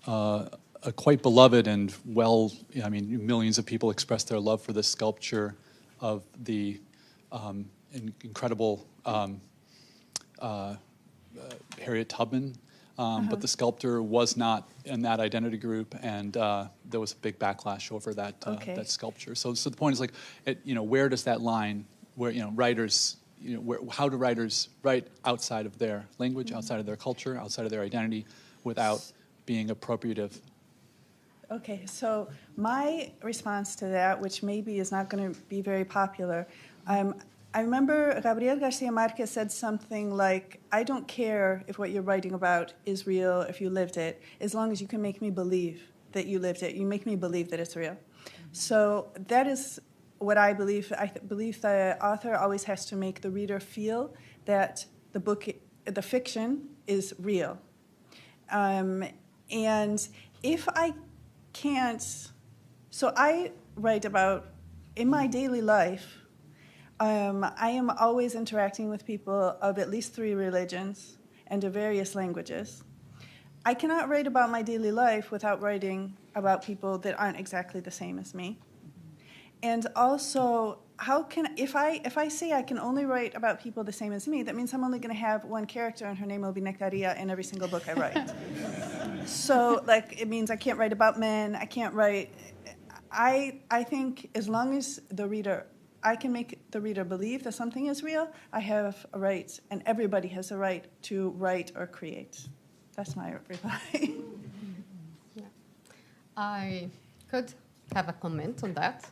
quite beloved and millions of people expressed their love for this sculpture of the incredible Harriet Tubman. But the sculptor was not in that identity group, and there was a big backlash over that that sculpture. So the point is, like, where does that line? Where writers, how do writers write outside of their language, outside of their culture, outside of their identity, without being appropriative? Okay, so my response to that, which maybe is not going to be very popular, I remember Gabriel Garcia Marquez said something like, "I don't care if what you're writing about is real, if you lived it, as long as you can make me believe that you lived it. You make me believe that it's real." So that is what I believe. I believe the author always has to make the reader feel that the book, the fiction, is real. And if I can't, so I write about, in my daily life, I am always interacting with people of at least 3 religions and of various languages. I cannot write about my daily life without writing about people that aren't exactly the same as me. And also, if I say I can only write about people the same as me, that means I'm only going to have one character, and her name will be Nectaria in every single book I write. So, it means I can't write about men. I can't write. I think as long as I can make the reader believe that something is real, I have a right, and everybody has a right to write or create. That's my reply. Yeah. I could have a comment on that.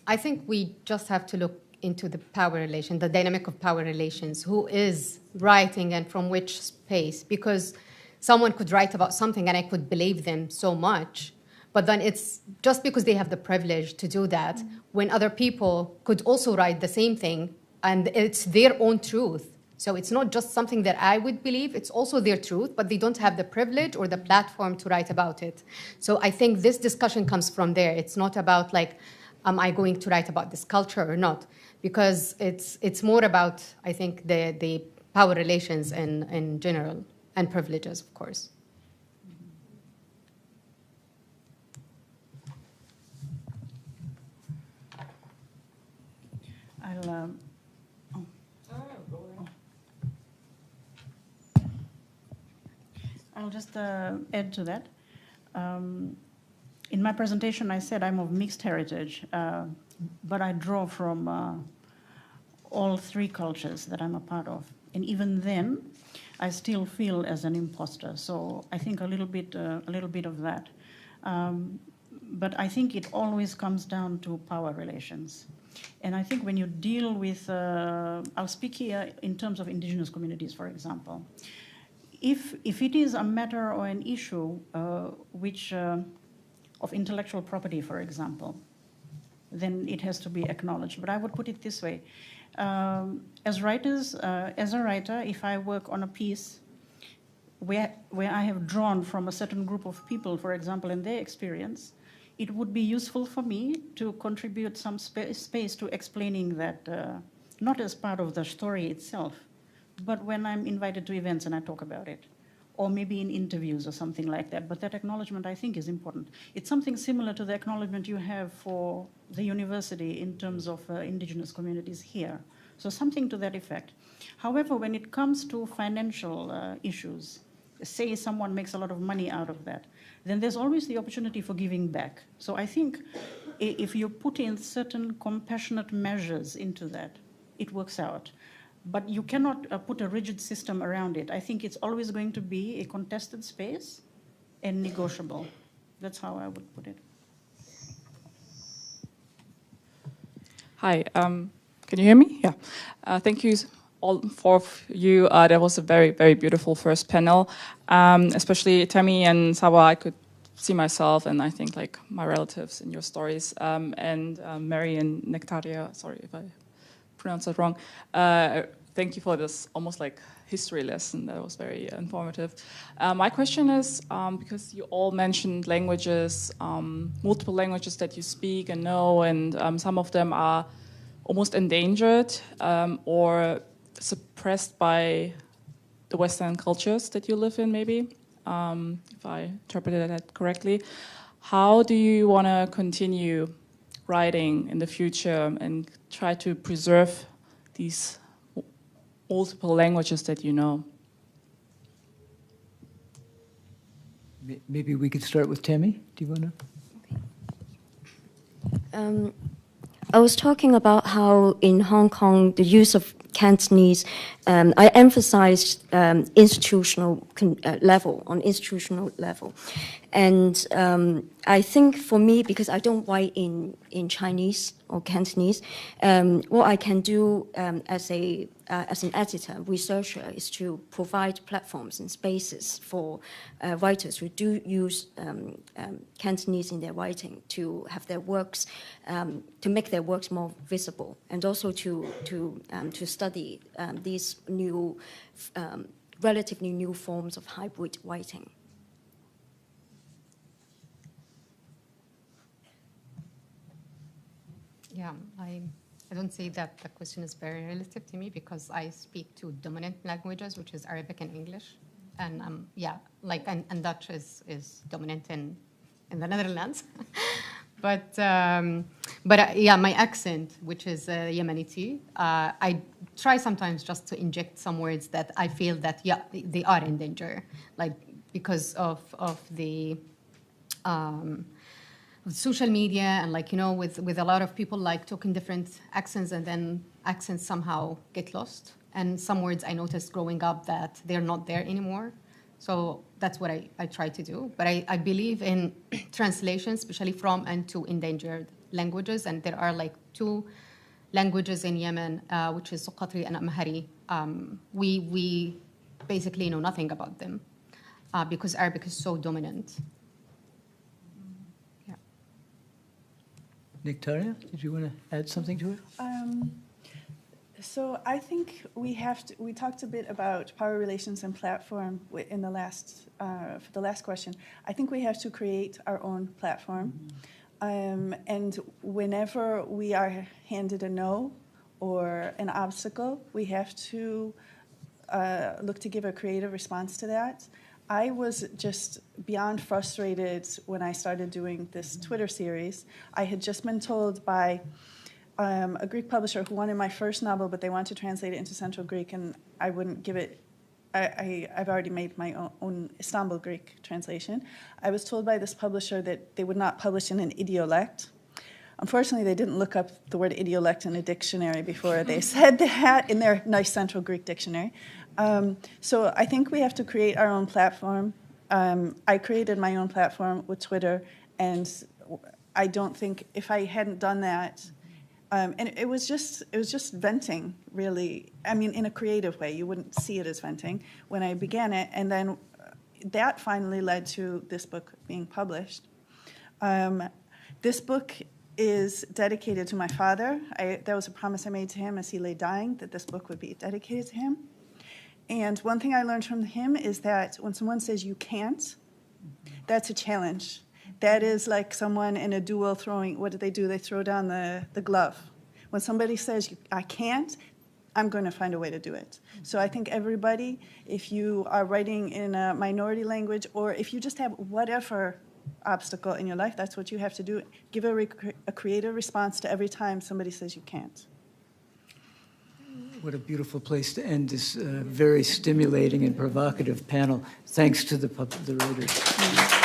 I think we just have to look into the power relation, the dynamic of power relations, who is writing and from which space, because someone could write about something and I could believe them so much, but then it's just because they have the privilege to do that, when other people could also write the same thing and it's their own truth. So it's not just something that I would believe, it's also their truth, but they don't have the privilege or the platform to write about it. So I think this discussion comes from there. It's not about am I going to write about this culture or not? Because it's more about, I think, the power relations in general, and privileges, of course. I'll just add to that. In my presentation, I said I'm of mixed heritage, but I draw from all three cultures that I'm a part of. And even then, I still feel as an imposter. So I think a little bit of that. But I think it always comes down to power relations. And I think when you deal with, I'll speak here in terms of indigenous communities, for example. If it is a matter or an issue of intellectual property, for example, then it has to be acknowledged. But I would put it this way. As writers, as a writer, if I work on a piece where I have drawn from a certain group of people, for example, and their experience, it would be useful for me to contribute some space to explaining that, not as part of the story itself, but when I'm invited to events and I talk about it, or maybe in interviews or something like that. But that acknowledgement, I think, is important. It's something similar to the acknowledgement you have for the university in terms of indigenous communities here. So something to that effect. However, when it comes to financial issues, say someone makes a lot of money out of that, then there's always the opportunity for giving back. So I think if you put in certain compassionate measures into that, it works out. But you cannot put a rigid system around it. I think it's always going to be a contested space and negotiable. That's how I would put it. Hi, can you hear me? Yeah. Thank you all four of you. That was a very, very beautiful first panel. Especially Tammy and Saba, I could see myself and I think like my relatives in your stories. And Mary and Nectaria, sorry if I pronounced that wrong. Thank you for this almost like history lesson. That was very informative. My question is, because you all mentioned languages, multiple languages that you speak and know, and some of them are almost endangered or suppressed by the Western cultures that you live in, maybe, if I interpreted that correctly. How do you want to continue writing in the future and try to preserve these multiple languages that you know? Maybe we could start with Tammy. Do you want to? I was talking about how in Hong Kong the use of Cantonese, I emphasized institutional level. And I think for me, because I don't write in Chinese or Cantonese, what I can do as an editor, researcher, is to provide platforms and spaces for writers who do use Cantonese in their writing to have their works, to make their works more visible, and also to study these new, relatively new forms of hybrid writing. Yeah, I don't say that the question is very relative to me because I speak two dominant languages, which is Arabic and English, and yeah, like and Dutch is dominant in the Netherlands, but yeah, my accent, which is Yemeni, I try sometimes just to inject some words that I feel that yeah they are in danger, like because of the. With social media and like, you know, with a lot of people like talking different accents and then accents somehow get lost. And some words I noticed growing up that they're not there anymore. So that's what I try to do. But I believe in translation, especially from and to endangered languages. And there are like two languages in Yemen, which is Suqatri and Amhari. We basically know nothing about them because Arabic is so dominant. Nectaria, did you want to add something to it? So I think we talked a bit about power relations and platform in the last, for the last question. I think we have to create our own platform. And whenever we are handed a no or an obstacle, we have to look to give a creative response to that. I was just beyond frustrated when I started doing this Twitter series. I had just been told by a Greek publisher who wanted my first novel, but they wanted to translate it into Central Greek, and I wouldn't give it. I've already made my own Istanbul Greek translation. I was told by this publisher that they would not publish in an idiolect. Unfortunately, they didn't look up the word idiolect in a dictionary before they said that in their nice central Greek dictionary. So I think we have to create our own platform. I created my own platform with Twitter, and I don't think if I hadn't done that, and it was just venting, really. I mean, in a creative way. You wouldn't see it as venting when I began it, and then that finally led to this book being published. This book is dedicated to my father. That was a promise I made to him as he lay dying, that this book would be dedicated to him. And one thing I learned from him is that when someone says you can't, that's a challenge. That is like someone in a duel throwing, what do? They throw down the glove. When somebody says, I can't, I'm going to find a way to do it. So I think everybody, if you are writing in a minority language, or if you just have whatever obstacle in your life, that's what you have to do. Give a creative response to every time somebody says you can't. What a beautiful place to end this very stimulating and provocative panel. Thanks to the writers.